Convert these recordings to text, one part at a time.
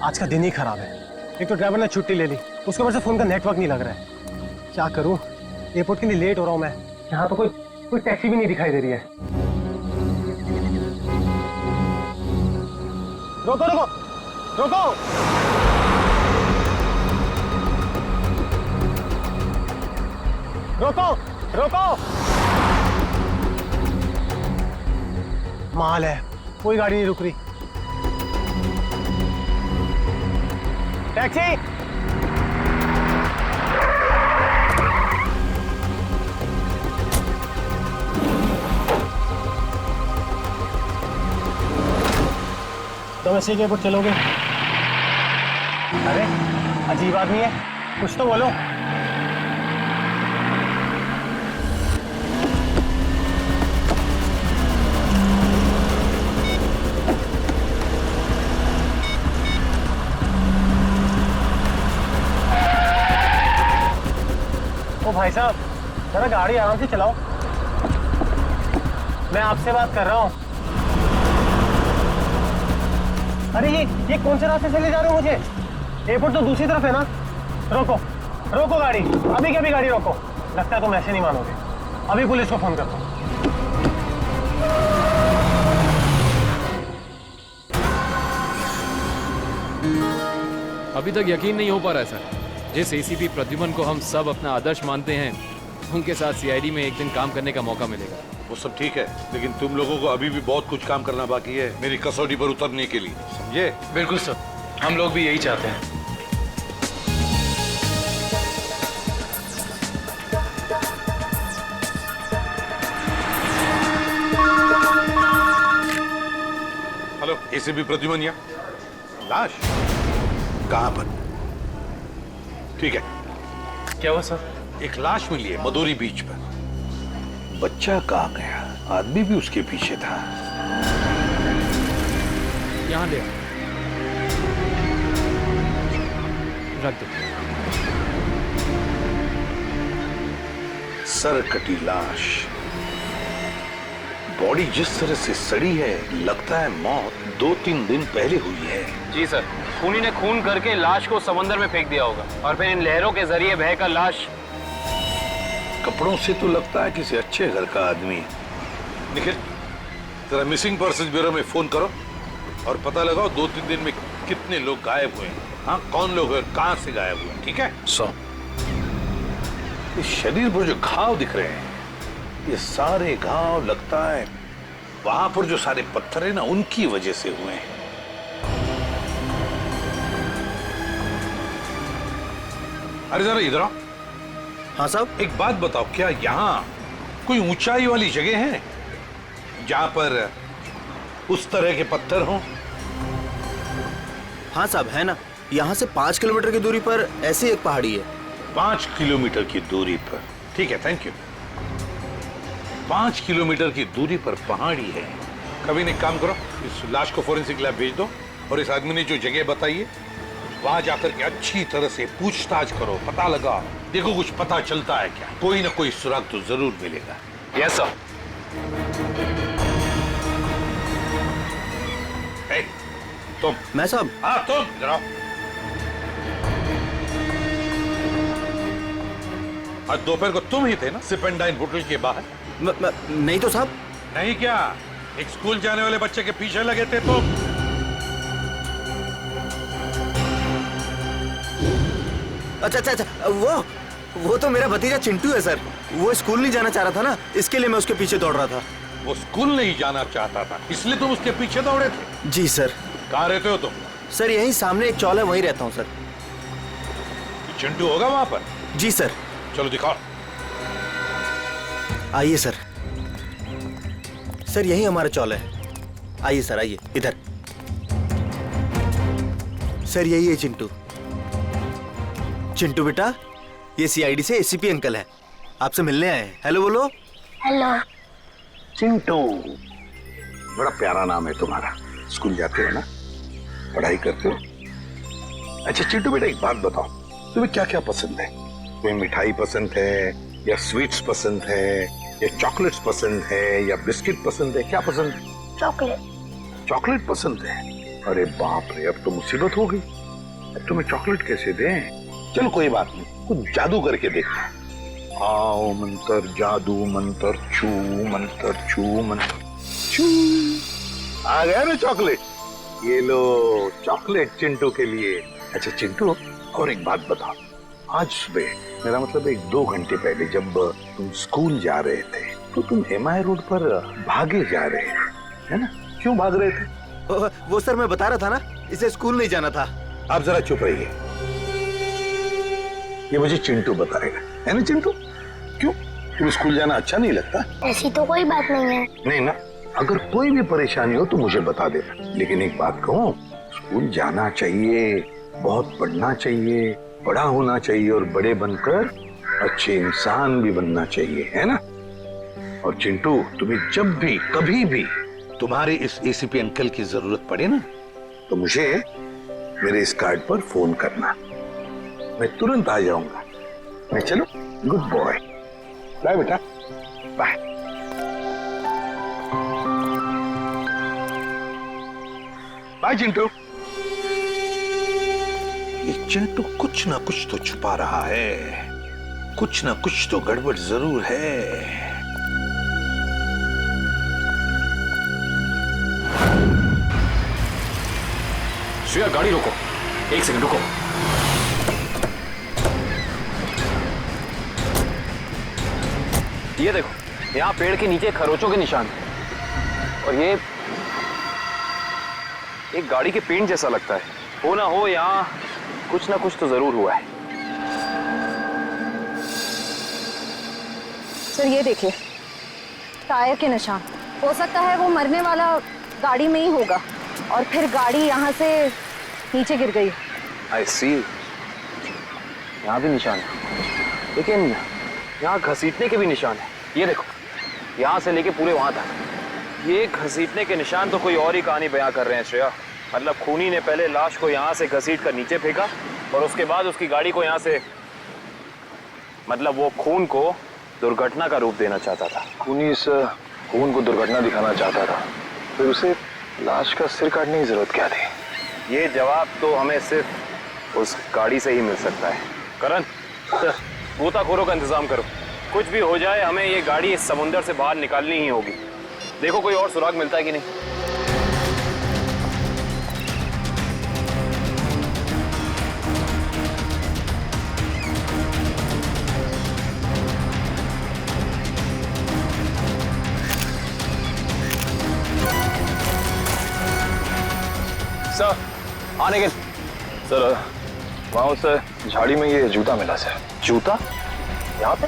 आज का दिन ही खराब है। एक तो ड्राइवर ने छुट्टी ले ली, उसके ऊपर से फोन का नेटवर्क नहीं लग रहा है। क्या करूं, एयरपोर्ट के लिए लेट हो रहा हूं मैं। यहाँ तो कोई टैक्सी भी नहीं दिखाई दे रही है। रोको रोको रोको। रोको रोको। माल है, कोई गाड़ी नहीं रुक रही। टैक्सी। डोमेस्टिक एयरपोर्ट चलोगे? अरे अजीब आदमी है, कुछ तो बोलो। ओ भाई साहब, जरा गाड़ी आराम से चलाओ, मैं आपसे बात कर रहा हूँ। अरे ये कौन से रास्ते से ले जा रहे हो मुझे? एयरपोर्ट तो दूसरी तरफ है ना। रोको रोको गाड़ी, अभी के अभी गाड़ी रोको। लगता है तुम ऐसे नहीं मानोगे, अभी पुलिस को फोन करता हूँ। अभी तक यकीन नहीं हो पा रहा है सर। जिस एसीपी प्रद्युमन को हम सब अपना आदर्श मानते हैं, उनके साथ सीआईडी में एक दिन काम करने का मौका मिलेगा। वो सब ठीक है, लेकिन तुम लोगों को अभी भी बहुत कुछ काम करना बाकी है मेरी कसौटी पर उतरने के लिए, समझे? बिल्कुल सर, हम लोग भी यही चाहते हैं। हेलो, एसीपी प्रद्युमन या लाश कहाँ पर? ठीक है। क्या हुआ सर? एक लाश मिली है मदोरी बीच पर। बच्चा कहाँ गया? आदमी भी उसके पीछे था। यहाँ ले आओ। रख दो। सर कटी लाश, बॉडी जिस तरह से सड़ी है, लगता है मौत 2-3 दिन पहले हुई है। जी सर, खूनी ने खून करके लाश को समंदर में फेंक दिया होगा और फिर इन लहरों के जरिए बहकर लाश। कपड़ों से तो लगता है किसी अच्छे घर का आदमी। निखिल, जरा मिसिंग पर्सन ब्यूरो में फोन करो और पता लगाओ 2-3 दिन में कितने लोग गायब हुए हैं। हाँ, कौन लोग हैं, कहां से गायब हुए हैं, ठीक है? इस शरीर पर जो घाव दिख रहे हैं, ये सारे घाव लगता है वहां पर जो सारे पत्थर है ना, उनकी वजह से हुए हैं। अरे जरा इधर आओ। हाँ साहब। एक बात बताओ, क्या यहाँ कोई ऊंचाई वाली जगह है जहां पर उस तरह के पत्थर हों? हाँ साहब, है ना। यहाँ से 5 किलोमीटर की दूरी पर ऐसी एक पहाड़ी है। 5 किलोमीटर की दूरी पर? ठीक है, थैंक यू। 5 किलोमीटर की दूरी पर पहाड़ी है। कभी ने काम करो, इस लाश को फोरेंसिक लैब भेज दो और इस आदमी ने जो जगह बताई है वहां जाकर के अच्छी तरह से पूछताछ करो, पता लगाओ, देखो कुछ पता चलता है क्या। कोई ना कोई सुराग तो जरूर मिलेगा। Yes sir. तुम। मैं साहब? हाँ तुम, इधर आओ। आज दोपहर को तुम ही थे ना सिप एंड डाइन होटल के बाहर? नहीं तो साहब। नहीं क्या? एक स्कूल जाने वाले बच्चे के पीछे लगे थे तुम? अच्छा, वो तो मेरा भतीजा चिंटू है सर। वो स्कूल नहीं जाना चाह रहा था ना, इसके लिए मैं उसके पीछे दौड़ रहा था। वो स्कूल नहीं जाना चाहता था, इसलिए तुम उसके पीछे दौड़े थे? जी सर। कहाँ रहते हो तुम? सर यहीं सामने एक चौल है, वहीं रहता हूँ सर। चिंटू होगा वहां पर? जी सर। चलो दिखाओ। आइए सर। सर यही हमारा चौल है। आइए सर, आइए इधर। सर यही है चिंटू। चिंटू बेटा, ये सीआईडी से एसीपी अंकल है, आपसे मिलने आए हैं। हेलो बोलो। हेलो। चिंटू, बड़ा प्यारा नाम है तुम्हारा। स्कूल जाते हो ना, पढ़ाई करते हो? अच्छा चिंटू बेटा, एक बात बताओ, तुम्हें क्या क्या पसंद है? कोई मिठाई पसंद है या स्वीट्स पसंद है या चॉकलेट्स पसंद है या बिस्किट पसंद है? क्या पसंद है? चॉकलेट। चॉकलेट पसंद है? अरे बाप रे, अब तो मुसीबत हो गई। तुम्हें चॉकलेट कैसे दें? चलो कोई बात नहीं, कुछ जादू करके देखते हैं। आओ मंत्र जादू मंत्र छू मंत्र छू मंत्र छू। आ गया ना चॉकलेट, ये लो चॉकलेट चिंटू के लिए। अच्छा चिंटू, और एक बात बताओ, आज सुबह, मेरा मतलब 1-2 घंटे पहले जब तुम स्कूल जा रहे थे तो तुम MI रोड पर भागे जा रहे थे, है ना? क्यों भाग रहे थे? वो सर मैं बता रहा था ना, इसे स्कूल नहीं जाना था। आप जरा चुप रहिए, ये मुझे चिंटू बताएगा, है ना चिंटू? क्यों, तुम्हें स्कूल जाना अच्छा नहीं लगता? ऐसी तो कोई बात नहीं है। नहीं ना, अगर कोई भी परेशानी हो तो मुझे बता देना। लेकिन एक बात कहूँ, स्कूल जाना चाहिए, बहुत पढ़ना चाहिए, बड़ा होना चाहिए और बड़े बनकर अच्छे इंसान भी बनना चाहिए, है ना? और चिंटू, तुम्हें जब भी कभी भी तुम्हारे इस ACP अंकल की जरूरत पड़े ना, तो मुझे मेरे इस कार्ड पर फोन करना, मैं तुरंत आ जाऊंगा। मैं चलो, गुड बॉय, बाय बेटा, बाय। बाय चिंटू। ये चिंटू कुछ ना कुछ तो छुपा रहा है, कुछ ना कुछ तो गड़बड़ जरूर है। श्रेया गाड़ी रोको, 1 सेकंड रुको। ये देखो, यहाँ पेड़ के नीचे खरोचों के निशान हैं। और ये एक गाड़ी के पेंट जैसा लगता है। हो ना हो, यहाँ कुछ ना कुछ तो जरूर हुआ है। सर ये देखिए, टायर के निशान। हो सकता है वो मरने वाला गाड़ी में ही होगा और फिर गाड़ी यहाँ से नीचे गिर गई। आई सी, यहाँ भी निशान है, लेकिन यहाँ घसीटने के भी निशान है। ये देखो, यहाँ से लेके पूरे वहां तक ये घसीटने के निशान। तो कोई और ही कहानी बयां कर रहे हैं श्रेया। मतलब खूनी ने पहले लाश को यहाँ से घसीट कर नीचे फेंका और उसके बाद उसकी गाड़ी को यहाँ से, मतलब वो खून को दुर्घटना का रूप देना चाहता था। खूनी इस खून को दुर्घटना दिखाना चाहता था, फिर उसे लाश का सिर काटने की जरूरत क्या थी? ये जवाब तो हमें सिर्फ उस गाड़ी से ही मिल सकता है। करण, गोताखोरों का इंतजाम करो। कुछ भी हो जाए, हमें ये गाड़ी इस समुंदर से बाहर निकालनी ही होगी। देखो कोई और सुराग मिलता है कि नहीं। सर, आने के सर, वहाँ उस झाड़ी में ये जूता मिला सर। जूता? यहाँ पे?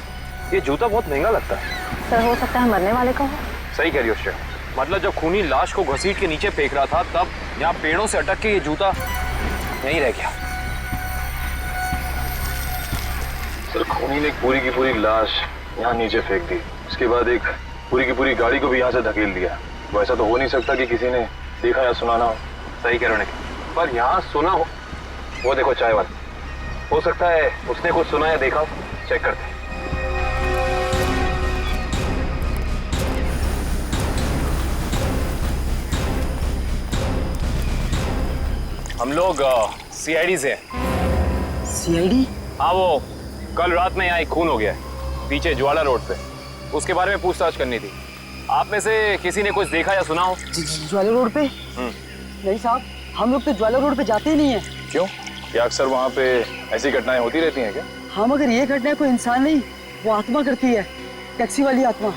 ये जूता बहुत महंगा लगता है। सर हो सकता है मरने वाले का हो। सही कह रही हो श्रेया। मतलब जब खूनी लाश को घसीट के नीचे फेंक रहा था, तब यहाँ पेड़ों से अटक के ये जूता यहीं रह गया। सर खूनी ने पूरी की पूरी लाश यहाँ नीचे फेंक दी, उसके बाद एक पूरी की पूरी गाड़ी को भी यहाँ से धकेल दिया। वैसा तो हो नहीं सकता कि किसी ने देखा या सुना ना हो। सही कह रहे हो, पर यहाँ सुना हो। वो देखो चाय वाला, हो सकता है उसने कुछ सुना या देखा हो। चेक करते हैं। हम लोग CID से हैं। CID? हाँ, वो कल रात में यहाँ एक खून हो गया है पीछे ज्वाला रोड पे। उसके बारे में पूछताछ करनी थी। आप में से किसी ने कुछ देखा या सुना हो? ज्वाला रोड पे? नहीं साहब, हम लोग तो ज्वाला रोड पे जाते ही नहीं है। क्यों? क्या अक्सर वहाँ पे ऐसी घटनाएं होती रहती हैं क्या? हाँ, मगर ये घटना कोई इंसान नहीं, वो आत्मा करती है। टैक्सी वाली आत्मा।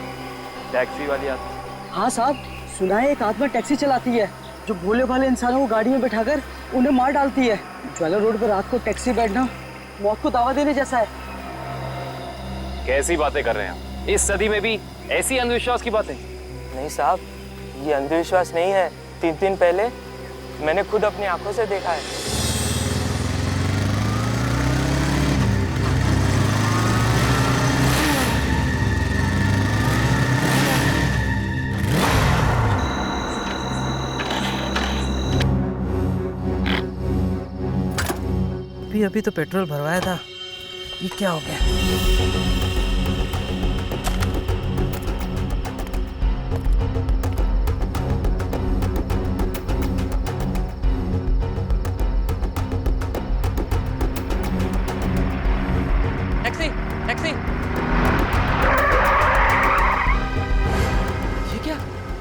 टैक्सी वाली आत्मा? हाँ साहब, सुना है एक आत्मा टैक्सी चलाती है जो भोले भाले इंसानों को गाड़ी में बैठाकर उन्हें मार डालती है। ज्वाला रोड पर रात को टैक्सी बैठना मौत को दावा देने जैसा है। कैसी बातें कर रहे हैं? इस सदी में भी ऐसी अंधविश्वास की बातें? नहीं साहब, ये अंधविश्वास नहीं है। 3 दिन पहले मैंने खुद अपनी आंखों से देखा है। अभी तो पेट्रोल भरवाया था, ये क्या हो गया?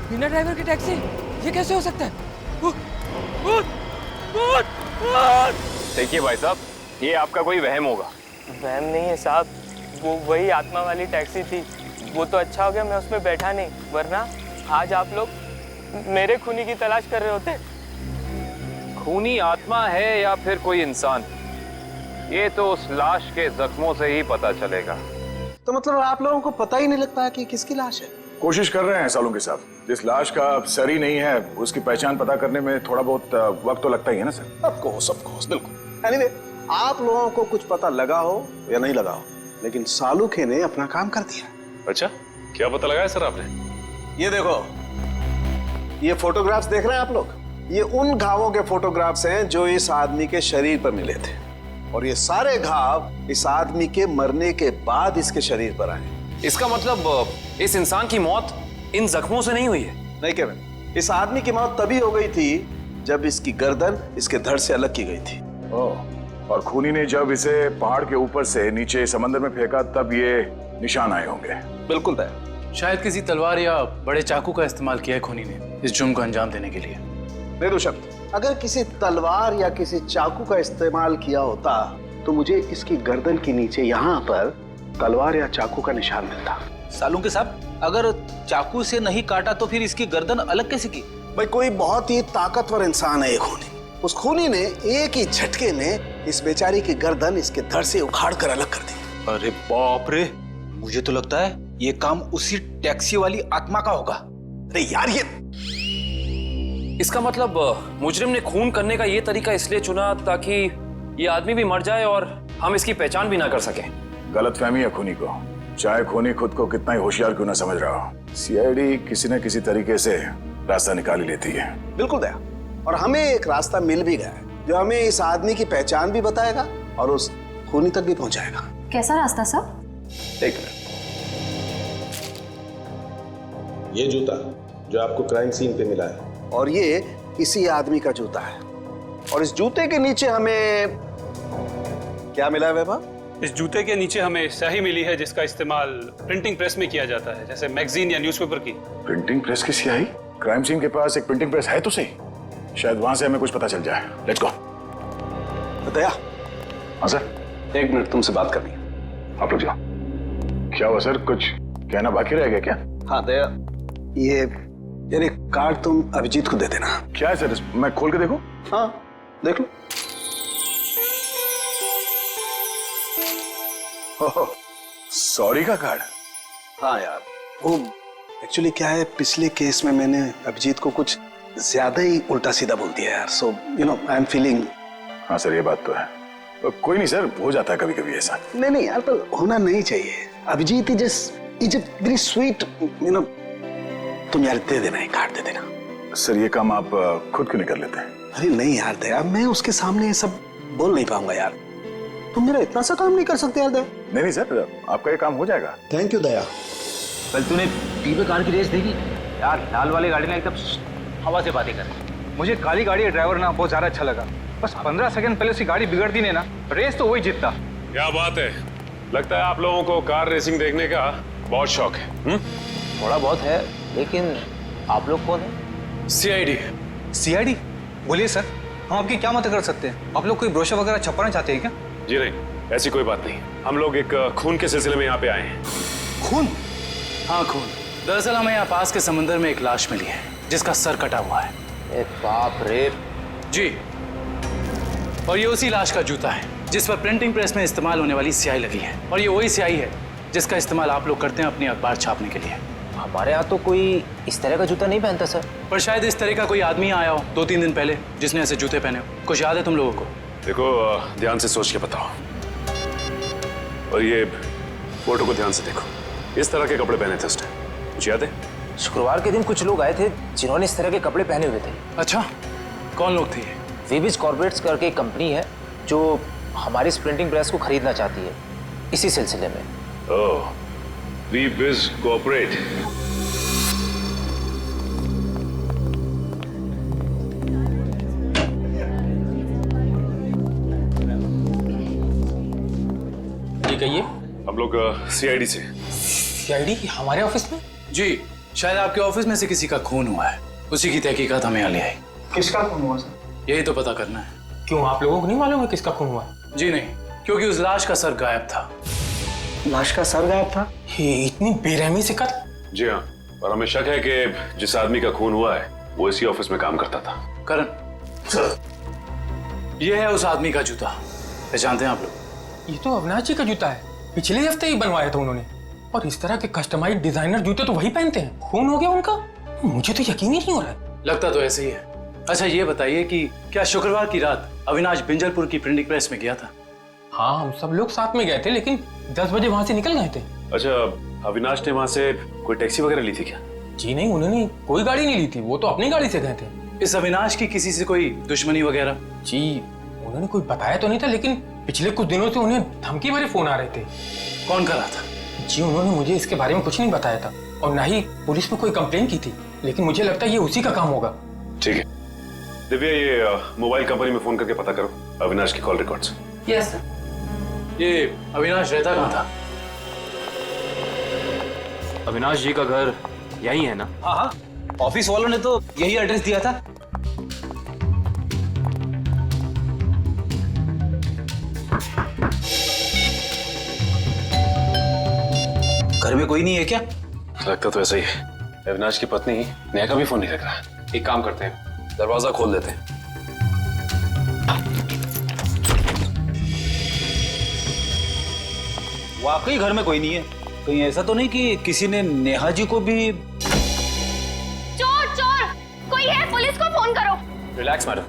बिना ड्राइवर की टैक्सी, ये कैसे हो सकता है? देखिए भाई साहब, ये आपका कोई वहम होगा। वहम नहीं है साहब, वो वही आत्मा वाली टैक्सी थी। वो तो अच्छा हो गया मैं उसमें बैठा नहीं, वरना आज आप लोग मेरे खूनी की तलाश कर रहे होते। खूनी आत्मा है या फिर कोई इंसान, ये तो उस लाश के जख्मों से ही पता चलेगा। तो मतलब आप लोगों को पता ही नहीं लगता कि किसकी लाश है? कोशिश कर रहे हैं सालों के साथ। जिस लाश का सर ही नहीं है उसकी पहचान पता करने में थोड़ा बहुत वक्त तो लगता ही है ना सर। ऑफ कोर्स, बिल्कुल। एनीवे, आप लोगों को कुछ पता लगा हो या नहीं लगा हो, लेकिन सालुखे ने अपना काम कर दिया। अच्छा, क्या पता लगाया सर आपने? ये देखो, ये फोटोग्राफ्स देख रहे हैं आप लोग? ये उन घावों के फोटोग्राफ्स हैं जो इस आदमी के शरीर पर मिले थे, और ये सारे घाव इस आदमी के मरने के बाद इसके शरीर पर आए। इसका मतलब इस इंसान की मौत इन जख्मों से नहीं हुई है? नहीं केविन, इस आदमी की मौत तभी हो गई थी जब इसकी गर्दन इसके धड़ से अलग की गई थी। और खूनी ने जब इसे पहाड़ के ऊपर से नीचे समंदर में फेंका तब ये निशान आए होंगे। बिल्कुल तय। शायद किसी तलवार या बड़े चाकू का इस्तेमाल किया है खूनी ने इस जुर्म को अंजाम देने के लिए। बेशक, अगर किसी तलवार या किसी चाकू का इस्तेमाल किया होता तो मुझे इसकी गर्दन के नीचे यहाँ पर तलवार या चाकू का निशान मिलता। सालुंके साहब, अगर चाकू से नहीं काटा तो फिर इसकी गर्दन अलग कैसे की? भाई, कोई बहुत ही ताकतवर इंसान है ये खूनी। उस खूनी ने एक ही झटके में इस बेचारी की गर्दन इसके धड़ से उखाड़ कर अलग कर दी। अरे बाप रे, मुझे तो लगता है ये काम उसी टैक्सी वाली आत्मा का होगा। अरे यार, ये इसका मतलब मुजरिम ने खून करने का ये तरीका इसलिए चुना ताकि ये आदमी भी मर जाए और हम इसकी पहचान भी ना कर सके। गलतफहमी है खूनी को, चाहे खूनी खुद को कितना ही होशियार क्यों ना समझ रहा हो। सीआईडी किसी न किसी तरीके से रास्ता निकाल ही लेती है। बिल्कुल दया, और हमें एक रास्ता मिल भी गया है जो हमें इस आदमी की पहचान भी बताएगा और उस खूनी तक भी पहुंचाएगा। कैसा रास्ता साहब? एक मिनट, ये जूता जो आपको क्राइम सीन पे मिला है, और ये इसी आदमी का जूता है, और इस जूते के नीचे हमें क्या मिला है वैभव? इस जूते के नीचे हमें स्याही मिली है जिसका इस्तेमाल प्रिंटिंग प्रेस में किया जाता है, जैसे मैगजीन या न्यूज़पेपर की। प्रिंटिंग प्रेस की स्याही? क्राइम सीन के पास एक प्रिंटिंग प्रेस है तो सही, शायद वहां से हमें कुछ पता चल जाए। Let's go. दया। हाँ सर। एक मिनट, तुमसे बात करनी है। आप लोग जाओ। क्या हुआ सर, कुछ कहना बाकी रह गया क्या? हाँ दया, ये यार एक कार्ड तुम अभिजीत को दे देना। क्या है सर, मैं खोल के देखूं? हाँ देख लो। सॉरी का कार्ड? हाँ यार, वो एक्चुअली क्या है, पिछले केस में मैंने अभिजीत को कुछ ज्यादा ही उल्टा सीधा बोल दिया यार, so you know I am feeling. हाँ सर, ये बात तो है। कोई नहीं सर, हो जाता है कभी कभी ऐसा। नहीं यार, पर होना नहीं चाहिए। Abhijeet is very sweet, you know. तुम यार दे देना, कार्ड दे देना। सर ये काम आप खुद क्यों नहीं कर लेते? अरे नहीं यार दया, मैं उसके सामने ये सब बोल नहीं पाऊंगा यार। तुम मेरा इतना सा काम नहीं कर सकते यार दया। नहीं सर, आपका ये काम हो जाएगा। थैंक यू दया। कल तूने टीवी कार की रेस देखी यार? लाल वाली गाड़ी ने एकदम हवा से बातें कर। मुझे काली गाड़ी का ड्राइवर ना बहुत ज्यादा अच्छा लगा। बस 15 सेकंड पहले उसकी गाड़ी बिगड़ती नहीं ना, रेस तो वही जीतता। क्या बात है, लगता है आप लोगों को कार रेसिंग देखने का बहुत शौक है। थोड़ा बहुत है, लेकिन आप लोग कौन है? सीआईडी। सीआईडी? बोलिए सर, हम आपकी क्या मदद कर सकते हैं? आप लोग कोई ब्रोशर वगैरह छपवाना चाहते हैं क्या? जी नहीं, ऐसी कोई बात नहीं। हम लोग एक खून के सिलसिले में यहाँ पे आए हैं। खून? हाँ खून। दरअसल हमें यहाँ पास के समंदर में एक लाश मिली है जिसका सर कटा हुआ है। बाप रे। जी, और ये उसी लाश का जूता है जिस पर प्रिंटिंग प्रेस में इस्तेमाल होने वाली स्याही लगी है, और ये वही स्याही है जिसका इस्तेमाल आप लोग करते हैं अपनी अखबार छापने के लिए। हमारे यहाँ तो कोई इस तरह का जूता नहीं पहनता सर। पर शायद इस तरह का कोई आदमी आया हो 2-3 दिन पहले जिसने ऐसे जूते पहने हो। कुछ याद है तुम लोगों को? देखो, ध्यान से सोच के बताओ, और ये फोटो को ध्यान से देखो। इस तरह के कपड़े पहने थे उसने, कुछ याद है? शुक्रवार के दिन कुछ लोग आए थे जिन्होंने इस तरह के कपड़े पहने हुए थे। अच्छा, कौन लोग थे ये? वीबिज कॉर्पोरेट्स करके एक कंपनी है जो हमारी इस प्रिंटिंग प्रेस को खरीदना चाहती है, इसी सिलसिले में। ओह, वीबिज कॉर्पोरेट। जी कहिए। हम लोग सीआईडी से। सीआईडी हमारे ऑफिस में? जी, शायद आपके ऑफिस में से किसी का खून हुआ है, उसी की तहकीकात हमें यहाँ ले आई। किसका खून हुआ सर? यही तो पता करना है। क्यों, आप लोगों को नहीं मालूम है किसका खून हुआ? जी नहीं, क्योंकि उस लाश का सर गायब था। लाश का सर गायब था? ये इतनी बेरहमी से कत्ल? जी हाँ, और हमें शक है कि जिस आदमी का खून हुआ है वो इसी ऑफिस में काम करता था। करण सर, ये है उस आदमी का जूता, पहचानते हैं आप लोग? ये तो अविनाश जी का जूता है, पिछले हफ्ते ही बनवाया था उन्होंने। और इस तरह के कस्टमाइज्ड डिजाइनर जूते तो वही पहनते हैं। खून हो गया उनका? मुझे तो यकीन ही नहीं हो रहा है। लगता तो ऐसे ही है। अच्छा ये बताइए कि क्या शुक्रवार की रात अविनाश बिंजलपुर की प्रिंटिंग प्रेस में गया था? हाँ, हम सब लोग साथ में गए थे, लेकिन 10 बजे वहां से निकल गए थे। अच्छा, अविनाश ने वहां से कोई टैक्सी वगैरह ली थी क्या? जी नहीं, उन्होंने कोई गाड़ी नहीं ली थी, वो तो अपनी गाड़ी से गए थे। इस अविनाश की किसी से कोई दुश्मनी वगैरह? जी उन्होंने कोई बताया तो नहीं था, लेकिन पिछले कुछ दिनों से उन्हें धमकी भरे फोन आ रहे थे। कौन कर रहा था? जी उन्होंने मुझे इसके बारे में कुछ नहीं बताया था, और ना ही पुलिस में कोई कंप्लेंट की थी, लेकिन मुझे लगता है ये उसी का काम होगा। ठीक है दिव्या, ये मोबाइल कंपनी में फोन करके पता करो अविनाश की कॉल रिकॉर्ड्स। Yes sir. ये अविनाश रहता कहाँ था? अविनाश जी का घर यही है ना? हाँ हाँ, ऑफिस वालों ने तो यही एड्रेस दिया था। घर में कोई नहीं है क्या? लगता तो ऐसा ही है। अविनाश की पत्नी नेहा का भी फोन नहीं लग रहा। एक काम करते हैं, दरवाजा खोल देते हैं। वाकई घर में कोई नहीं है। कहीं ऐसा तो नहीं कि किसी ने नेहा जी को भी? चोर चोर कोई है, पुलिस को फोन करो। रिलैक्स मैडम,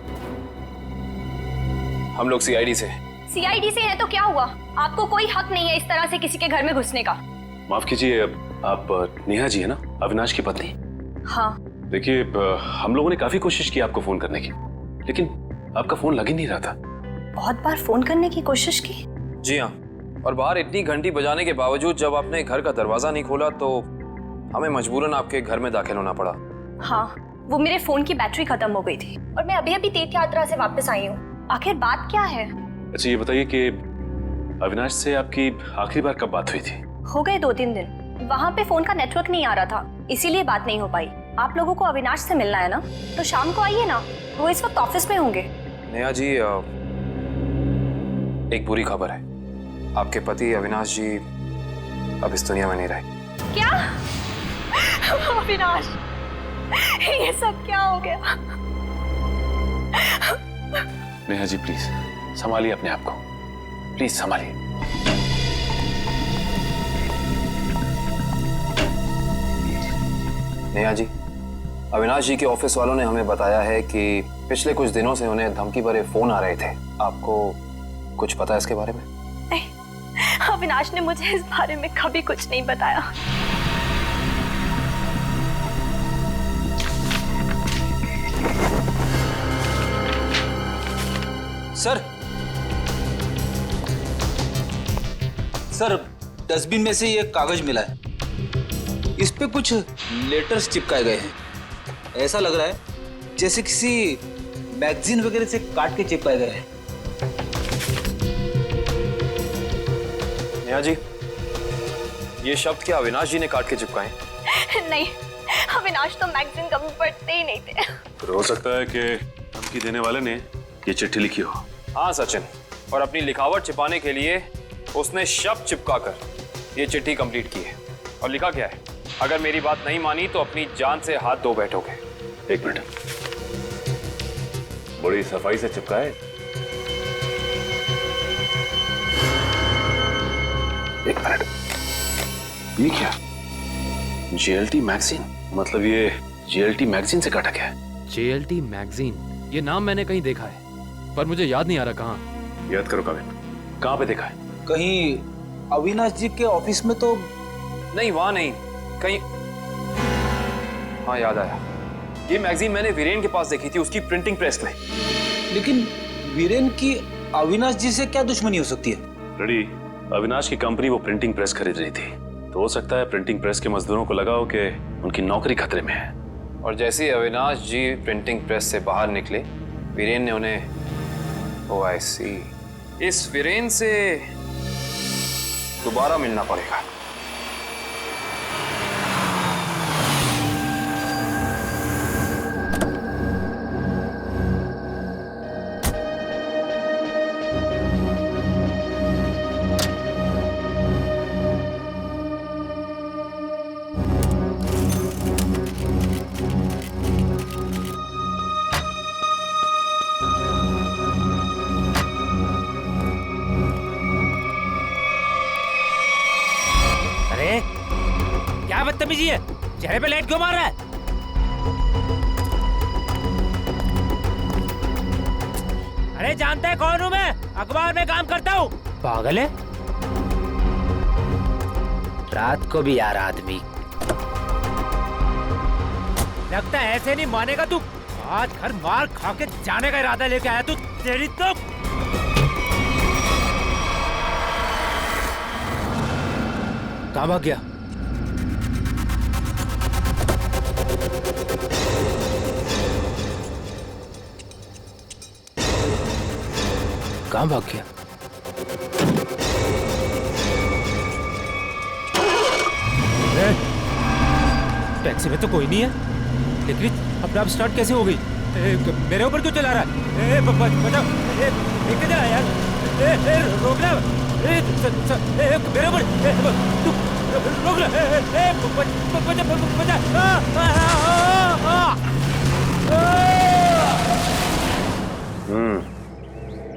हम लोग सीआईडी से। सीआईडी से है तो क्या हुआ? आपको कोई हक नहीं है इस तरह से किसी के घर में घुसने का। माफ कीजिए, आप नेहा जी है ना, अविनाश की पत्नी? हाँ। देखिए, हम लोगों ने काफी कोशिश की आपको फोन करने की, लेकिन आपका फोन लग ही नहीं रहा था। बहुत बार फोन करने की कोशिश की? जी हाँ, और बाहर इतनी घंटी बजाने के बावजूद जब आपने घर का दरवाजा नहीं खोला तो हमें मजबूरन आपके घर में दाखिल होना पड़ा। हाँ, वो मेरे फोन की बैटरी खत्म हो गई थी और मैं अभी अभी तीर्थ यात्रा से वापस आई हूँ। आखिर बात क्या है? अच्छा ये बताइए कि अविनाश से आपकी आखिरी बार कब बात हुई थी? हो गए 2-3 दिन। वहाँ पे फोन का नेटवर्क नहीं आ रहा था, इसीलिए बात नहीं हो पाई। आप लोगों को अविनाश से मिलना है ना, तो शाम को आइए ना, वो इस वक्त ऑफिस में होंगे। नेहा जी, एक बुरी खबर है, आपके पति अविनाश जी अब इस दुनिया में नहीं रहे। क्या? अविनाश, ये सब क्या हो गया? नेहा जी प्लीज संभालिए अपने आप को, प्लीज संभालिए। नेहा जी, अविनाश जी के ऑफिस वालों ने हमें बताया है कि पिछले कुछ दिनों से उन्हें धमकी भरे फोन आ रहे थे। आपको कुछ पता है इसके बारे में? नहीं, अविनाश ने मुझे इस बारे में कभी कुछ नहीं बताया। सर, डस्टबिन में से ये कागज मिला है, इस पे कुछ लेटर्स चिपकाए गए हैं। ऐसा लग रहा है जैसे किसी मैगजीन वगैरह से काट के चिपकाए गए हैं। नेहा जी, ये शब्द क्या अविनाश जी ने काट के चिपकाए? नहीं, अविनाश तो मैगजीन कभी पढ़ते ही नहीं थे। फिर हो सकता है कि धमकी देने वाले ने ये चिट्ठी लिखी हो। हाँ सचिन, और अपनी लिखावट छिपाने के लिए उसने शब्द चिपकाकर ये चिट्ठी कंप्लीट की है। और लिखा क्या है? अगर मेरी बात नहीं मानी तो अपनी जान से हाथ धो बैठोगे। एक मिनट, बड़ी सफाई से चिपका है। एक मिनट, ये क्या? JLT मैगजीन, मतलब ये JLT मैगजीन से काटा गया है। JLT मैगजीन, ये नाम मैंने कहीं देखा है, पर मुझे याद नहीं आ रहा कहाँ। याद करो काविन, कहाँ पे देखा है? कहीं अविनाश जी के ऑफिस में तो नहीं, वहां नहीं, कहीं। हाँ याद आया, ये मैगजीन मैंने वीरेन के पास देखी थी, उसकी प्रिंटिंग प्रेस में। लेकिन वीरेन की अविनाश जी से क्या दुश्मनी हो सकती है? रेडी, अविनाश की कंपनी वो प्रिंटिंग प्रेस खरीद रही थी, तो हो सकता है प्रिंटिंग प्रेस के मजदूरों को लगा हो कि उनकी नौकरी खतरे में है। और जैसे ही अविनाश जी प्रिंटिंग प्रेस से बाहर निकले, वीरेन ने उन्हें, ओह आई सी, इस वीरेन से दोबारा मिलना पड़ेगा। बदतमीजी है? चेहरे पे लाइट क्यों मार रहा है? अरे जानता है कौन हूँ मैं? अखबार में काम करता हूँ। पागल है? रात को भी यार आदमी। लगता है ऐसे नहीं मानेगा तू। आज घर मार खा के जाने का इरादा लेके आया तू। तेरी तो कहाँ भाग गया? कहाँ भाग गया? टैक्सी में तो कोई नहीं है, लेकिन अपने आप स्टार्ट कैसे हो गई? मेरे ऊपर क्यों चला रहा है? बचाओ! लेके जा यार! रोकना! मेरे ऊपर! तू रोक ले!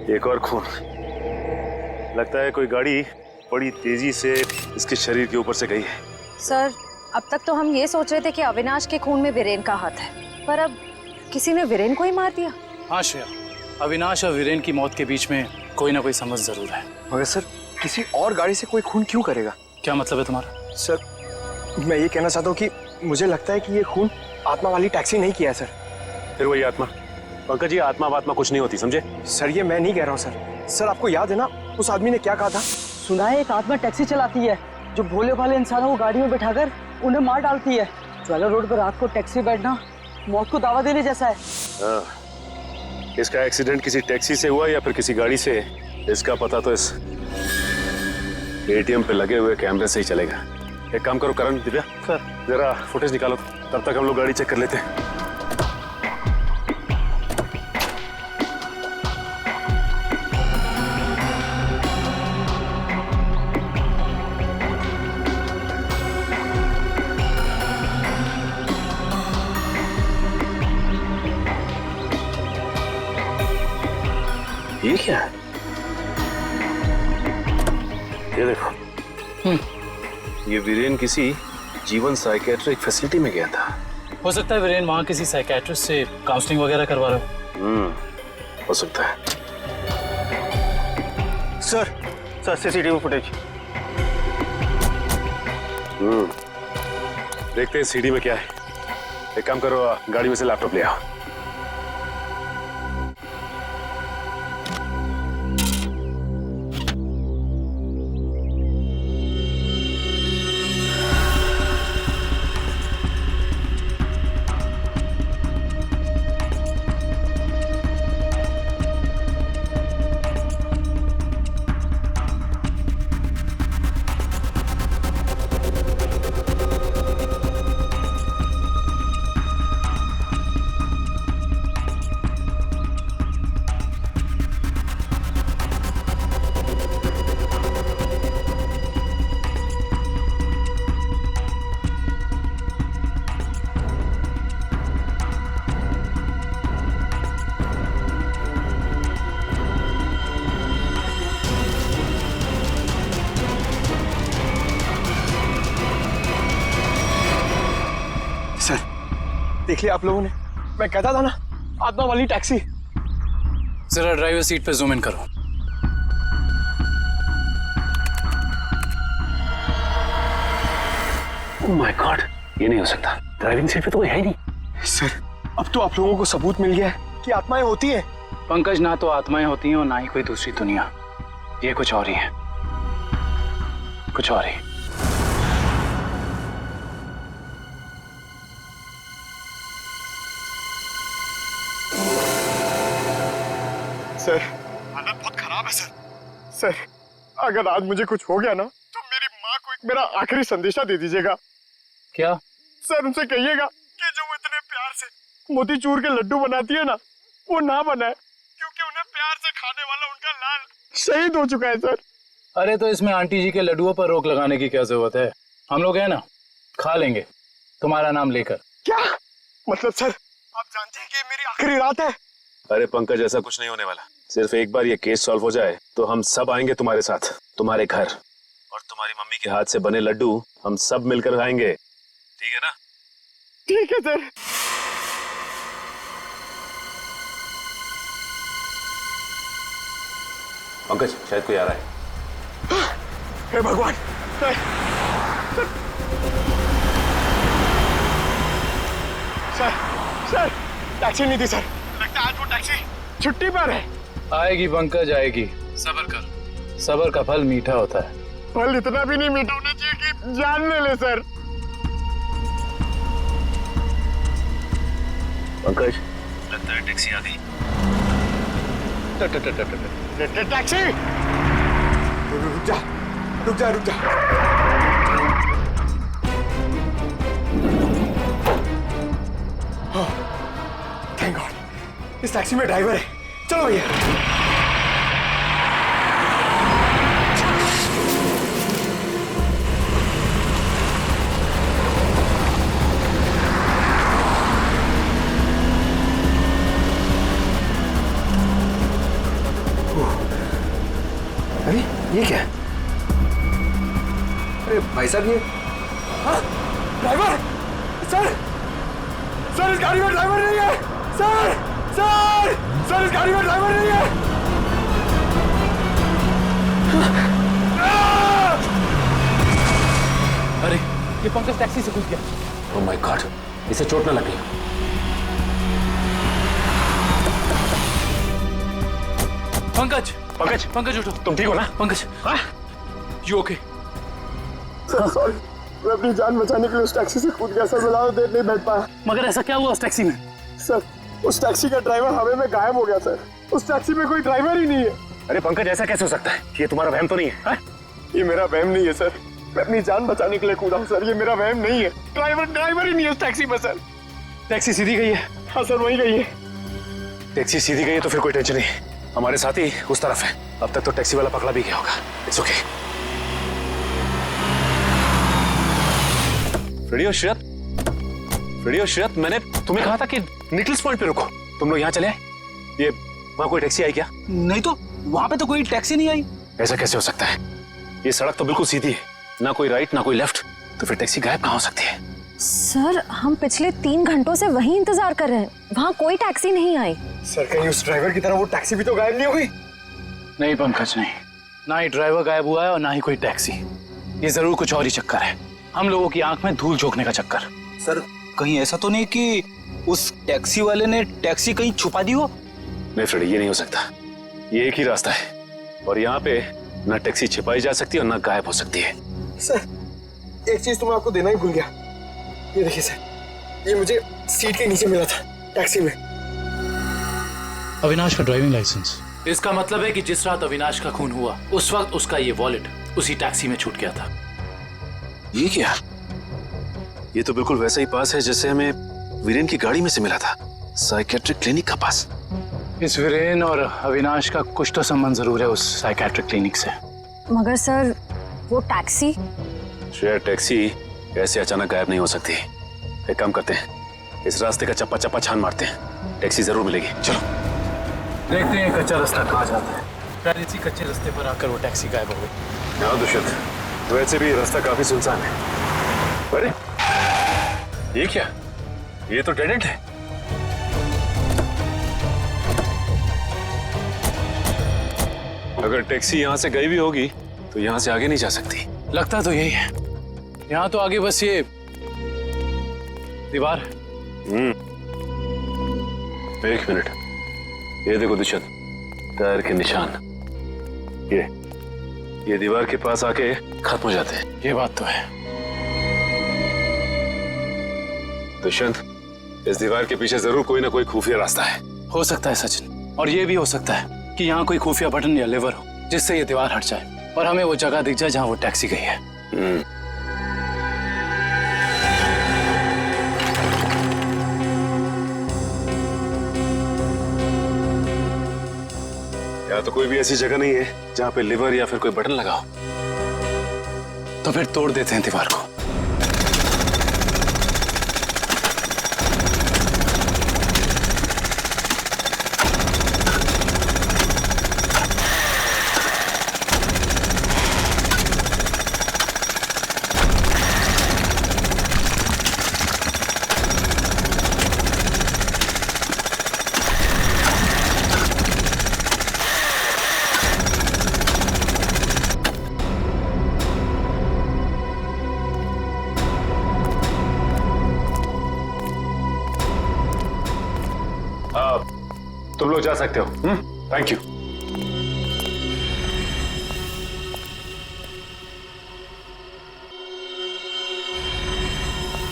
एक और खून। लगता है कोई गाड़ी बड़ी तेजी से इसके शरीर के ऊपर से गई है। सर, अब तक तो हम ये सोच रहे थे कि अविनाश के खून में वीरेन का हाथ है, पर अब किसी ने वीरेन को ही मार दिया। हाँ श्रेया, अविनाश और वीरेन की मौत के बीच में कोई ना कोई समझ जरूर है। मगर सर, किसी और गाड़ी से कोई खून क्यों करेगा? क्या मतलब है तुम्हारा? सर, मैं ये कहना चाहता हूँ कि मुझे लगता है कि ये खून आत्मा वाली टैक्सी नहीं किया है सर। फिर वही आत्मा? पंकज, ये आत्मा वात्मा कुछ नहीं होती, समझे? सर, ये मैं नहीं कह रहा हूँ सर। सर, आपको याद है ना उस आदमी ने क्या कहा था? सुना है एक आत्मा टैक्सी चलाती है जो भोले भाले इंसानों को गाड़ी में बैठाकर उन्हें मार डालती है। ज्वाला रोड पर रात को टैक्सी बैठना मौत को दावा देने जैसा है। इसका एक्सीडेंट किसी टैक्सी से हुआ या फिर किसी गाड़ी से, इसका पता तो इस एटीएम पे लगे हुए कैमरे से ही चलेगा। एक काम करो करण, दिव्या सर, जरा फुटेज निकालो, तब तक हम लोग गाड़ी चेक कर लेते हैं। ये क्या है? ये देखो, ये वीरेन किसी जीवन साइकेट्रिक फैसिलिटी में गया था। हो सकता है वीरेन वहाँ किसी साइकेट्रिस्ट से काउंसलिंग वगैरह करवा रहे हो। हो सकता है। Sir, CCTV footage. देखते हैं सीडी में क्या है। एक काम करो, गाड़ी में से लैपटॉप ले आओ। देख लिया आप लोगों ने? मैं कहता था ना, आत्मा वाली टैक्सी। जरा ड्राइवर सीट पे जूम इन करो। ओह माय गॉड, ये नहीं हो सकता। ड्राइविंग सीट पे तो कोई है ही नहीं। सर, अब तो आप लोगों को सबूत मिल गया है कि आत्माएं होती हैं। पंकज, ना तो आत्माएं होती हैं और ना ही कोई दूसरी दुनिया। ये कुछ और ही है, कुछ और ही। सर, हालत बहुत खराब है सर। सर, अगर आज मुझे कुछ हो गया ना, तो मेरी माँ को एक मेरा आखिरी संदेशा दे दीजिएगा। क्या? सर, उनसे कहिएगा कि जो वो इतने प्यार से मोतीचूर के लड्डू बनाती है ना, वो ना बनाए, क्योंकि उन्हें प्यार से खाने वाला उनका लाल शहीद हो चुका है सर। अरे तो इसमें आंटी जी के लड्डुओं पर रोक लगाने की क्या जरूरत है? हम लोग हैं ना, खा लेंगे तुम्हारा नाम लेकर। क्या मतलब सर? आप जानते हैं कि मेरी आखिरी रात है। अरे पंकज, ऐसा कुछ नहीं होने वाला। सिर्फ एक बार ये केस सॉल्व हो जाए तो हम सब आएंगे तुम्हारे साथ, तुम्हारे घर, और तुम्हारी मम्मी के हाथ से बने लड्डू हम सब मिलकर खाएंगे। ठीक है ना? ठीक है सर। पंकज, शायद कोई आ रहा है। हे भगवान। सर सर टैक्सी नहीं थी सर, लगता है आज वो टैक्सी छुट्टी पर है। आएगी पंकज, आएगी। सब्र कर, सब्र का फल मीठा होता है। फल इतना भी नहीं मीठा होना चाहिए कि जान ले ले सर। पंकज, लगता है टैक्सी आ गई। टैक्सी, रुक जा रुक जा रुक जा। थैंक गॉड, इस टैक्सी में ड्राइवर है। चलो भैया। अरे ये क्या है? अरे भाई साहब, ये ड्राइवर सर, सर इस गाड़ी में ड्राइवर नहीं है। सर सर सर इस गाड़ी में ड्राइवर नहीं है। अरे ये पंकज टैक्सी से कूद गया। ओह माय गॉड, इसे चोट ना लगी। पंकज पंकज पंकज उठो। तुम ठीक हो ना? Pankaj you okay? Sir sorry, मैं अपनी जान बचाने के लिए उस टैक्सी से कूद गया सर। मैं ज्यादा देर नहीं बैठ पाया। मगर ऐसा क्या हुआ उस टैक्सी में? सर उस टैक्सी का ड्राइवर हवा में गायब हो गया सर। उस टैक्सी में कोई ड्राइवर ही नहीं है। अरे पंकज, ऐसा कैसे हो सकता है? ये तुम्हारा वहम तो नहीं है? ये मेरा वहम नहीं है सर, मैं अपनी जान बचाने के लिए कूदा हूँ सर। ये मेरा वहम नहीं है। ड्राइवर ही नहीं है उस टैक्सी में सर। टैक्सी सीधी गई है? हाँ सर, वही गई है। टैक्सी सीधी गई है तो फिर कोई टेंशन नहीं। हमारे साथी उस तरफ है। अब तक तो टैक्सी वाला पकड़ा भी गया होगा। It's okay. फ्रेडी और श्रेयत, मैंने तुम्हें कहा था कि निकल्स पॉइंट पे रुको। तुम लोग यहाँ चले आए? ये वहाँ कोई टैक्सी आई क्या? नहीं तो वहाँ पे तो कोई टैक्सी नहीं आई। ऐसा कैसे हो सकता है? ये सड़क तो बिल्कुल सीधी है, ना कोई राइट ना कोई लेफ्ट, तो फिर टैक्सी गायब कहाँ हो सकती है? सर हम पिछले 3 घंटों से वहीं इंतजार कर रहे हैं, वहाँ कोई टैक्सी नहीं आई। सर कहीं उस ड्राइवर की तरह वो टैक्सी भी तो गायब नहीं हुई? नहीं पंकज, नहीं, ना ही ड्राइवर गायब हुआ है और ना ही कोई टैक्सी। ये जरूर कुछ और ही चक्कर है, हम लोगों की आंख में धूल झोंकने का चक्कर। सर कहीं ऐसा तो नहीं कि उस टैक्सी वाले ने टैक्सी कहीं छुपा दी हो? नहीं फ्रेडी, ये नहीं हो सकता। ये एक ही रास्ता है और यहाँ पे ना टैक्सी छिपाई जा सकती है और ना गायब हो सकती है। सर एक चीज तो मैं आपको देना ही भूल गया। ये देखिए सर, ये मुझे सीट के नीचे मिला था टैक्सी में। अविनाश का ड्राइविंग लाइसेंस। इसका मतलब है कि जिस रात अविनाश का खून हुआ उस वक्त उसका ये वॉलेट उसी टैक्सी में छूट गया था। ये क्या? ये तो बिल्कुल वैसा ही पास है जैसे हमें वीरेन की गाड़ी में से मिला था, साइकेट्रिक क्लिनिक का पास। इस वीरेन और अविनाश का कुछ तो संबंध जरूर है उस साइकेट्रिक क्लिनिक से। मगर सर वो टैक्सी? शायद टैक्सी ऐसे अचानक गायब नहीं हो सकती। एक काम करते हैं, इस रास्ते का चप्पा चप्पा छान मारते हैं, टैक्सी जरूर मिलेगी। चलो देखते हैं कच्चा रास्ता कहाँ जाता है। शायद इसी कच्चे रास्ते पर आकर वो टैक्सी गायब हो गई। हाँ दुष्यंत, वैसे भी रास्ता काफी सुनसान है। अरे ये क्या? ये तो डेड एंड है। अगर टैक्सी यहाँ से गई भी होगी तो यहाँ से आगे नहीं जा सकती। लगता तो यही है। यहाँ तो आगे बस ये दीवार है। एक मिनट, ये देखो दुष्यंत, टायर के निशान। ये दीवार के पास आके खत्म हो जाते हैं। ये बात तो है। दुष्यंत, इस दीवार के पीछे जरूर कोई ना कोई खुफिया रास्ता है। हो सकता है सचिन, और ये भी हो सकता है कि यहाँ कोई खुफिया बटन या लेवर हो जिससे ये दीवार हट जाए और हमें वो जगह दिख जाए जहाँ वो टैक्सी गई है। यहाँ तो कोई भी ऐसी जगह नहीं है जहाँ पे लिवर या फिर कोई बटन लगा हो। तो फिर तोड़ देते हैं दीवार को। तुम लोग जा सकते हो। Thank you.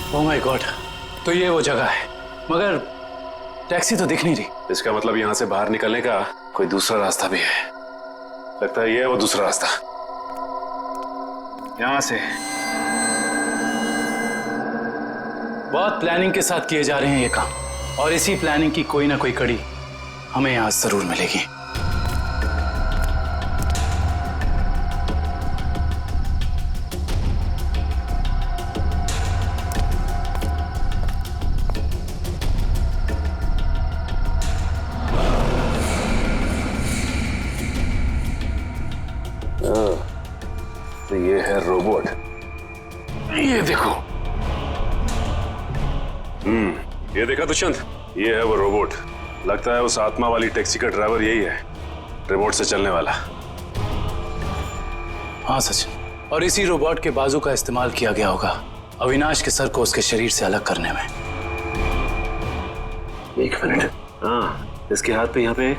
Oh my God, तो ये वो जगह है, मगर टैक्सी तो दिख नहीं रही। इसका मतलब यहाँ से बाहर निकलने का कोई दूसरा रास्ता भी है। लगता है ये है वो दूसरा रास्ता। यहाँ से बहुत प्लानिंग के साथ किए जा रहे हैं ये काम, और इसी प्लानिंग की कोई ना कोई कड़ी हमें यहाँ जरूर मिलेगी। तो ये है रोबोट, ये देखो। ये देखा दुष्यंत, ये है वो रोबोट। लगता है उस आत्मा वाली टैक्सी का ड्राइवर यही है, रिमोट से चलने वाला। हाँ सचिन, और इसी रोबोट के बाजू का इस्तेमाल किया गया होगा अविनाश के सर को उसके शरीर से अलग करने में। एक मिनट, हाँ, इसके हाथ पे यहाँ पे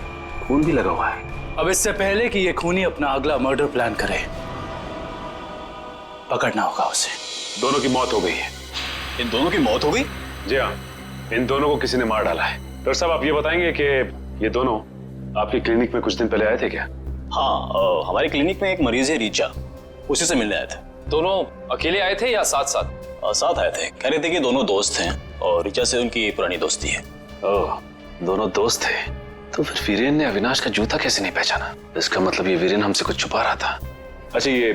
खून भी लगा हुआ है। अब इससे पहले कि ये खूनी अपना अगला मर्डर प्लान करे, पकड़ना होगा उसे। दोनों की मौत हो गई है। इन दोनों की मौत हो गई? जी हाँ, इन दोनों को किसी ने मार डाला है। डॉक्टर साहब, आप ये बताएंगे कि ये दोनों आपकी क्लिनिक में कुछ दिन पहले आए थे क्या? हाँ, हमारी क्लिनिक में एक मरीज है रीचा, उसी से मिलने आए थे। दोनों अकेले आए थे या साथ साथ? साथ आए थे। कह रहे थे कि दोनों दोस्त हैं और रीचा से उनकी पुरानी दोस्ती है। ओह, दोनों दोस्त थे। तो फिर वीरेन ने अविनाश का जूता कैसे नहीं पहचाना? इसका मतलब ये वीरेन हमसे कुछ छुपा रहा था। अच्छा, ये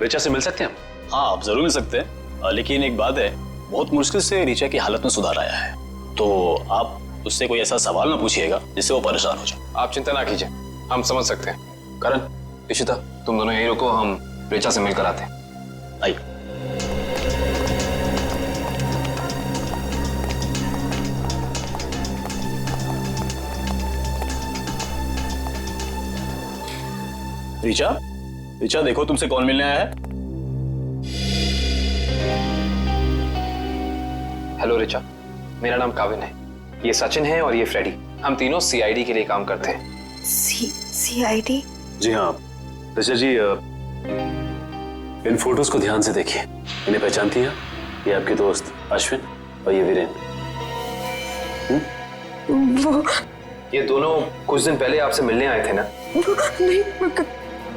रीचा से मिल सकते हैं हम? हाँ, आप जरूर मिल सकते हैं, लेकिन एक बात है, बहुत मुश्किल से रीचा की हालत में सुधार आया है, तो आप उससे कोई ऐसा सवाल ना पूछिएगा जिससे वो परेशान हो जाए। आप चिंता ना कीजिए, हम समझ सकते हैं। करण, इशिता, तुम दोनों यही रुको, हम रीचा से मिलकर आते हैं। आइए। रीचा, रीचा देखो तुमसे कौन मिलने आया है। हेलो रीचा, मेरा नाम काविन है, ये सचिन है और ये फ्रेडी। हम तीनों सीआईडी के लिए काम करते हैं। सीआईडी? जी हाँ ऋचा जी, इन फोटोज को ध्यान से देखिए। इन्हें पहचानती हैं? ये आपके दोस्त अश्विन और ये वीरेन। वो ये दोनों कुछ दिन पहले आपसे मिलने आए थे ना? नहीं।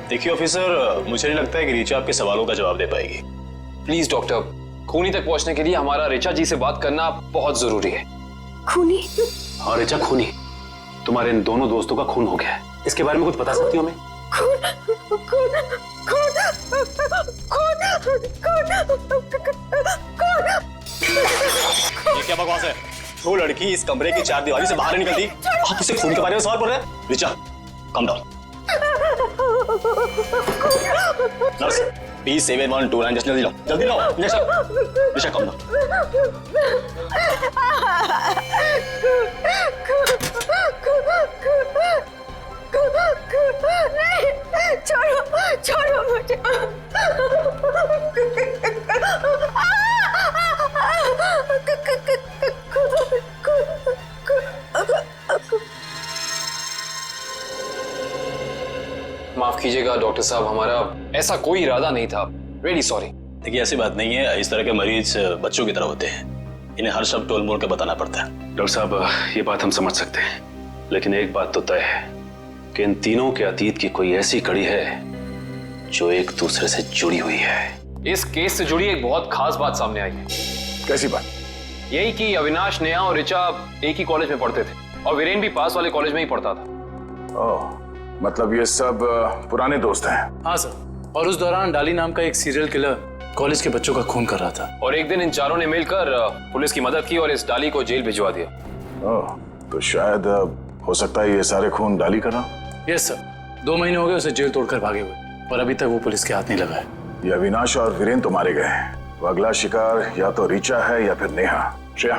देखिए ऑफिसर, मुझे नहीं लगता है कि रीचा आपके सवालों का जवाब दे पाएगी। प्लीज डॉक्टर, खूनी तक पहुंचने के लिए हमारा रीचा जी से बात करना बहुत जरूरी है। खूनी? हाँ ऋचा, खूनी। तुम्हारे इन दोनों दोस्तों का खून हो गया है। इसके बारे में कुछ बता सकती हो हमें? ये क्या बकवास है? जो लड़की इस कमरे की चार दीवारी से बाहर नहीं निकलती, आप उसे खून के बारे में सवाल पूछ रहे हैं? Richa, come down. Nurse, P7129, जल्दी लो, जल्दी लो इंजेक्शन। Richa, come down. नहीं, छोड़ो, छोड़ो मुझे। माफ कीजिएगा डॉक्टर साहब, हमारा ऐसा कोई इरादा नहीं था। Really sorry. देखिए ऐसी बात नहीं है, इस तरह के मरीज बच्चों की तरह होते हैं, इन्हें हर शब्द टोल मोल के बताना पड़ता है। डॉक्टर साहब, ये बात हम समझ सकते हैं, लेकिन एक बात तो तय है कि इन तीनों के अतीत की कोई ऐसी कड़ी है जो एक दूसरे से जुड़ी हुई है। इस केस से जुड़ी एक बहुत खास बात सामने आई है। कैसी बात? यही कि अविनाश, नेहा और ऋचा एक ही कॉलेज में पढ़ते थे और वीरेन भी पास वाले कॉलेज में ही पढ़ता था। ओह, मतलब ये सब पुराने दोस्त हैं? हाँ सर, और उस दौरान डाली नाम का एक सीरियल किलर कॉलेज के बच्चों का खून कर रहा था। और एक दिन इन चारों ने मिलकर पुलिस की मदद की और इस डाली को जेल भिजवा दिया। ओह, तो शायद हो सकता है ये सारे खून डाली कर रहा। यस सर, 2 महीने हो गए उसे जेल तोड़कर भागे हुए और अभी तक वो पुलिस के हाथ नहीं लगा है। ये अविनाश और वीरेन तो मारे गए हैं, वो अगला शिकार या तो रीचा है या फिर नेहा। श्रेया,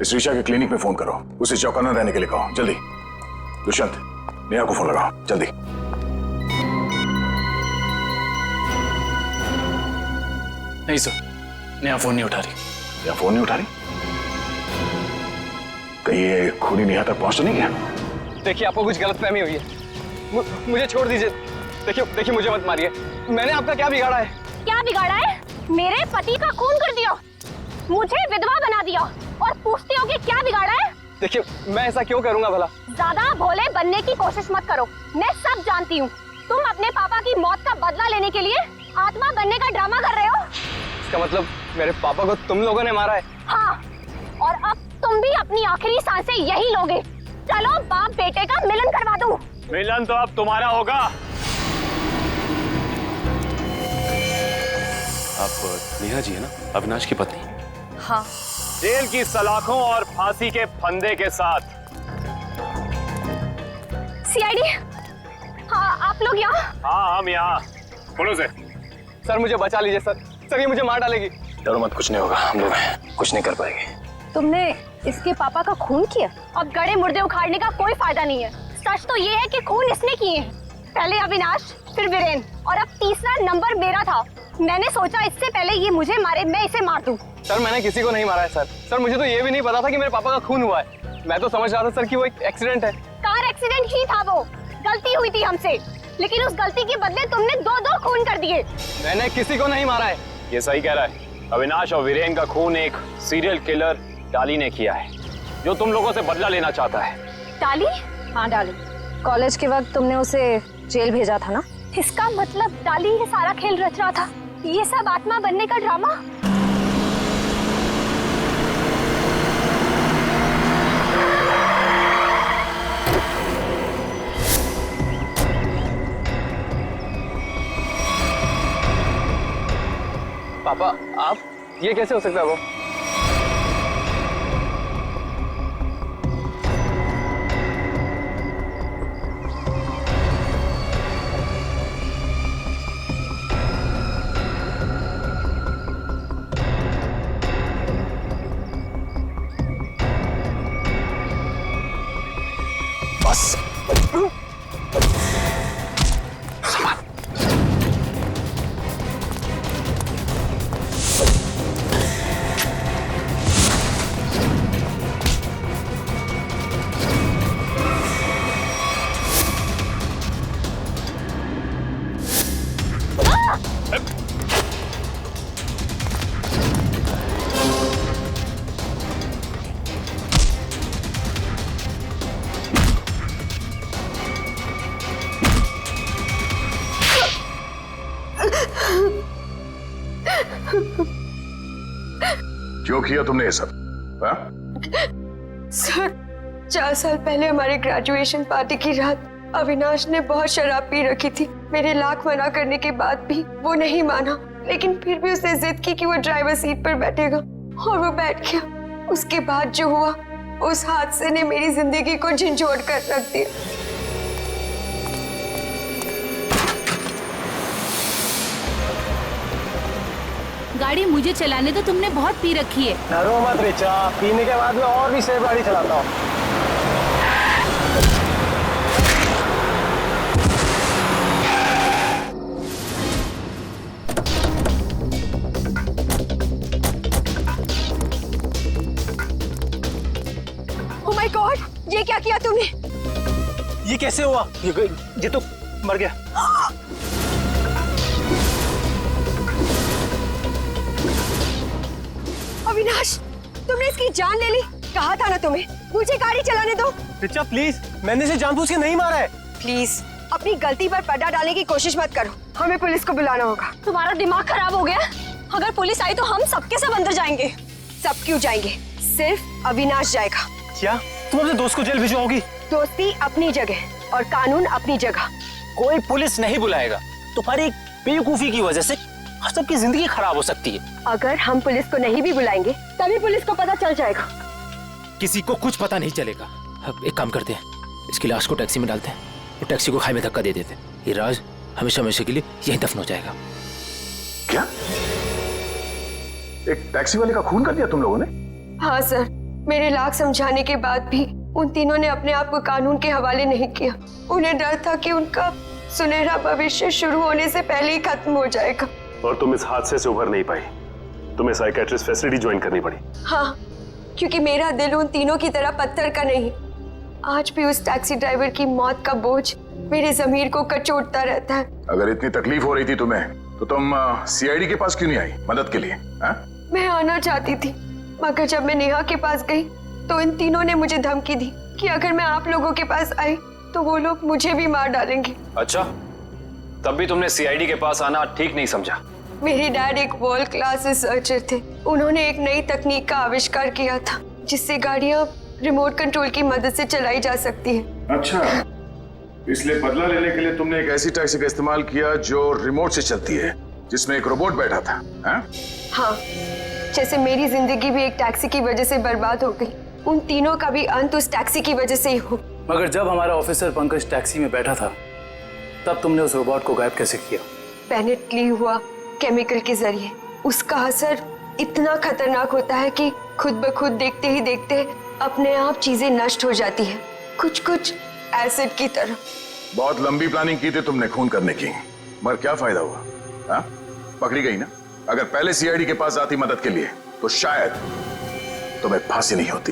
इस रीचा के क्लिनिक में फोन करो, उसे चौकन्ना रहने के लिए कहो, जल्दी। दुष्यंत, नेहा को फोन लगाओ, जल्दी। नहीं सर, नेहा फोन नहीं उठा रही। नेहा फोन नहीं उठा रही? कहीं ये खूनी नेहा तक पहुंच तो नहीं गया? देखिए आपको कुछ गलतफहमी हुई है। मुझे छोड़ दीजिए। देखिए मुझे मत मारिए। मैंने आपका क्या बिगाड़ा है? क्या बिगाड़ा है? मेरे पति का खून कर दिया, मुझे विधवा बना दिया और पूछते हो कि क्या बिगाड़ा है? देखिए मैं ऐसा क्यों करूंगा भला? ज्यादा भोले बनने की कोशिश मत करो। मैं सब जानती हूँ। तुम अपने पापा की मौत का बदला लेने के लिए आत्मा बनने का ड्रामा कर रहे हो। इसका मतलब मेरे पापा को तुम लोगों ने मारा है? हाँ, और अब तुम भी अपनी आखिरी सांसें यही लोगे। चलो बाप बेटे का मिलन करवा दूं। मिलन तो अब तुम्हारा होगा। आप नेहा जी है ना, अविनाश की पत्नी? हाँ। जेल की सलाखों और फांसी के फंदे के साथ। सीआईडी, हाँ आप लोग यहाँ? हाँ हम यहाँ। बोलो से। सर मुझे बचा लीजिए सर ये मुझे मार डालेगी। डरो मत, कुछ नहीं होगा, हम लोग हैं, कुछ नहीं कर पाएंगे। तुमने इसके पापा का खून किया? अब गड़े मुर्दे उखाड़ने का कोई फायदा नहीं है। सच तो ये है कि खून इसने किए हैं। पहले अविनाश, फिर वीरेन और अब तीसरा नंबर मेरा था। मैंने सोचा इससे पहले ये मुझे मारे, मैं इसे मार दूं। सर मैंने किसी को नहीं मारा है सर मुझे तो ये भी नहीं पता था कि मेरे पापा का खून हुआ है। मैं तो समझ रहा था सर कि वो एक एक्सीडेंट है। कार एक्सीडेंट ही था, वो गलती हुई थी हमसे, लेकिन उस गलती के बदले तुमने दो खून कर दिए। मैंने किसी को नहीं मारा है। ये सही कह रहा है। अविनाश और वीरेन का खून एक सीरियल किलर डाली ने किया है, जो तुम लोगों से बदला लेना चाहता है। डाली? हाँ डाली। कॉलेज के वक्त तुमने उसे जेल भेजा था ना? इसका मतलब डाली ये सारा खेल रच रहा था। ये सब आत्मा बनने का ड्रामा। पापा आप, ये कैसे हो सकता है? वो बस क्यों किया तुमने ये सब? सर 4 साल पहले हमारे ग्रेजुएशन पार्टी की रात अविनाश ने बहुत शराब पी रखी थी। मेरे लाख मना करने के बाद भी वो नहीं माना, लेकिन फिर भी उसने जिद की कि वो ड्राइवर सीट पर बैठेगा और वो बैठ गया। उसके बाद जो हुआ, उस हादसे ने मेरी जिंदगी को झंझोड़ कर रख दिया। गाड़ी मुझे चलाने तो तुमने बहुत पी रखी है। डरो मत रिचा, पीने के बाद मैं और भी सेफ गाड़ी चलाता हूँ। ओह माय गॉड, ये क्या किया तुमने? ये कैसे हुआ? ये तो मर गया। अविनाश, तुमने इसकी जान ले ली। कहा था ना तुम्हें, मुझे गाड़ी चलाने दो। रिचा प्लीज, मैंने इसे जानबूझ के नहीं मारा है। प्लीज अपनी गलती पर पर्दा डालने की कोशिश मत करो। हमें पुलिस को बुलाना होगा। तुम्हारा दिमाग खराब हो गया? अगर पुलिस आई तो हम सबके सब अंदर जाएंगे। सब क्यों जाएंगे? सिर्फ अविनाश जाएगा। क्या तुम अपने दोस्त को जेल भिजवाओगी? दोस्ती अपनी जगह और कानून अपनी जगह। कोई पुलिस नहीं बुलाएगा। तुम्हारी बेवकूफी की वजह से सबकी जिंदगी खराब हो सकती है। अगर हम पुलिस को नहीं भी बुलाएंगे तभी पुलिस को पता चल जाएगा। किसी को कुछ पता नहीं चलेगा। अब एक काम करते हैं, इसकी लाश को टैक्सी में डालते हैं और टैक्सी को खाई में धक्का दे देते हैं। ये राज हमेशा हमेशा के लिए यहीं दफन हो जाएगा। क्या? एक टैक्सी वाले का खून कर दिया तुम लोगों ने? हाँ सर, मेरे लाख समझाने के बाद भी उन तीनों ने अपने आप को कानून के हवाले नहीं किया। उन्हें डर था कि उनका सुनहरा भविष्य शुरू होने से पहले ही खत्म हो जाएगा। और तुम इस हादसे से उभर नहीं पाई, तुम्हें साइकेट्रिस्ट फैसिलिटी ज्वाइन करनी पड़ी। हाँ, क्योंकि मेरा दिल उन तीनों की तरह पत्थर का नहीं, आज भी उस टैक्सी ड्राइवर की मौत का बोझ मेरे जमीर को कचोटता रहता है। अगर इतनी तकलीफ हो रही थी तुम्हें तो तुम सीआईडी के पास क्यों नहीं आई मदद के लिए? मैं आना चाहती थी, मगर जब मैं नेहा के पास गई तो इन तीनों ने मुझे धमकी दी कि अगर मैं आप लोगों के पास आई तो वो लोग मुझे भी मार डालेंगे। अच्छा, तब भी तुमने सीआईडी के पास आना ठीक नहीं समझा? मेरे डैड एक वर्ल्ड क्लास रिसर्चर थे। उन्होंने एक नई तकनीक का आविष्कार किया था जिससे गाड़ियां रिमोट कंट्रोल की मदद से चलाई जा सकती है। अच्छा, इसलिए बदला लेने के लिए तुमने एक ऐसी टैक्सी का इस्तेमाल किया जो रिमोट से चलती है, जिसमें एक रोबोट बैठा था? हाँ, जैसे मेरी जिंदगी भी एक टैक्सी की वजह से बर्बाद हो गई, उन तीनों का भी अंत उस टैक्सी की वजह से ही हो। मगर जब हमारा ऑफिसर पंकज टैक्सी में बैठा था तब तुमने उस रोबोट को गायब कैसे किया? पेनेट ली हुआ केमिकल के जरिए। उसका असर इतना खतरनाक होता है कि खुद ब खुद देखते ही देखते अपने आप चीजें नष्ट हो जाती है, कुछ कुछ एसिड की तरह। बहुत लंबी प्लानिंग की थी तुमने खून करने की, मगर क्या फायदा हुआ? पकड़ी गई ना। अगर पहले सीआईडी के पास आती मदद के लिए तो शायद तुम्हें फांसी नहीं होती।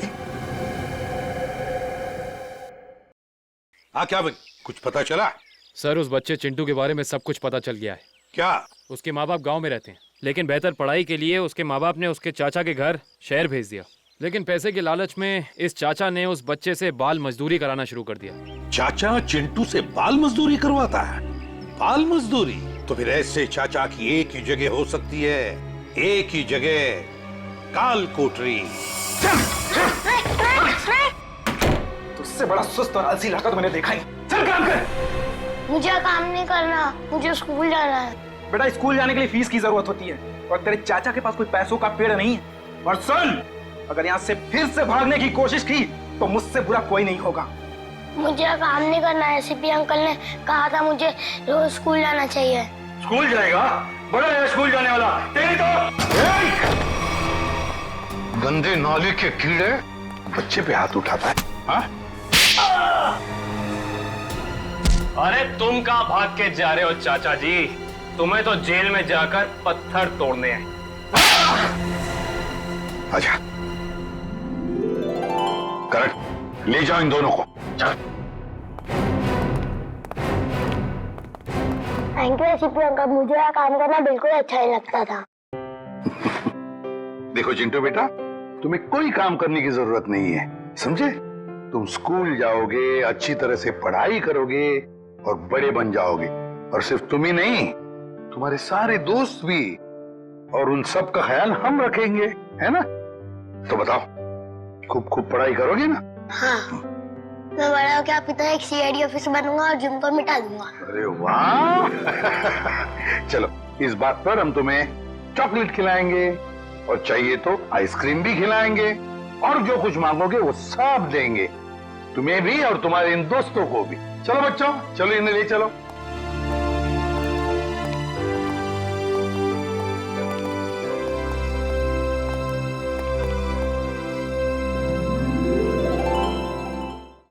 क्या बन, कुछ पता चला? सर, उस बच्चे चिंटू के बारे में सब कुछ पता चल गया है। क्या? उसके माँ बाप गांव में रहते हैं, लेकिन बेहतर पढ़ाई के लिए उसके माँ बाप ने उसके चाचा के घर शहर भेज दिया। लेकिन पैसे के लालच में इस चाचा ने उस बच्चे से बाल मजदूरी कराना शुरू कर दिया। चाचा चिंटू से बाल मजदूरी करवाता है? बाल मजदूरी? तो फिर ऐसे चाचा की एक ही जगह हो सकती है, एक ही जगह, काल कोठरी। तुझसे बड़ा सुस्त और आलसी लड़का तो मैंने देखा नहीं। चल काम कर। मुझे काम नहीं करना, मुझे स्कूल जाना है। बेटा, स्कूल जाने के लिए फीस की जरूरत होती है और तेरे चाचा के पास कोई पैसों का पेड़ नहीं है। और सुन, अगर यहाँ से फिर से भागने की कोशिश की तो मुझसे बुरा कोई नहीं होगा। मुझे काम नहीं करना है। सीपी अंकल ने कहा था मुझे रोज स्कूल जाना चाहिए। स्कूल जाएगा? बड़ा है स्कूल जाने वाला। तेरी तो गंदे नाले के कीड़े बच्चे पे हाथ उठाता है। अरे तुम कहाँ भाग के जा रहे हो चाचा जी? तुम्हें तो जेल में जाकर पत्थर तोड़ने हैं। अच्छा, करेक्ट, ले जाओ इन दोनों को। थैंक यू सीपी अंकल, मुझे यहाँ काम करना बिल्कुल अच्छा नहीं लगता था। देखो चिंटू बेटा, तुम्हें कोई काम करने की जरूरत नहीं है, समझे? तुम स्कूल जाओगे, अच्छी तरह से पढ़ाई करोगे और बड़े बन जाओगे। और सिर्फ तुम ही नहीं, तुम्हारे सारे दोस्त भी, और उन सब का ख्याल हम रखेंगे, है ना? तो बताओ, खूब खूब पढ़ाई करोगे ना? हाँ, मैं बड़ा होकर आपकी तरह एक सीआईडी ऑफिसर बनूंगा और जिम को मिटा दूंगा। अरे वाह! चलो, इस बात पर हम तुम्हें चॉकलेट खिलाएंगे और चाहिए तो आइसक्रीम भी खिलाएंगे, और जो कुछ मांगोगे वो सब देंगे, तुम्हें भी और तुम्हारे इन दोस्तों को भी। चलो बच्चों, चलो इन्हें ले चलो।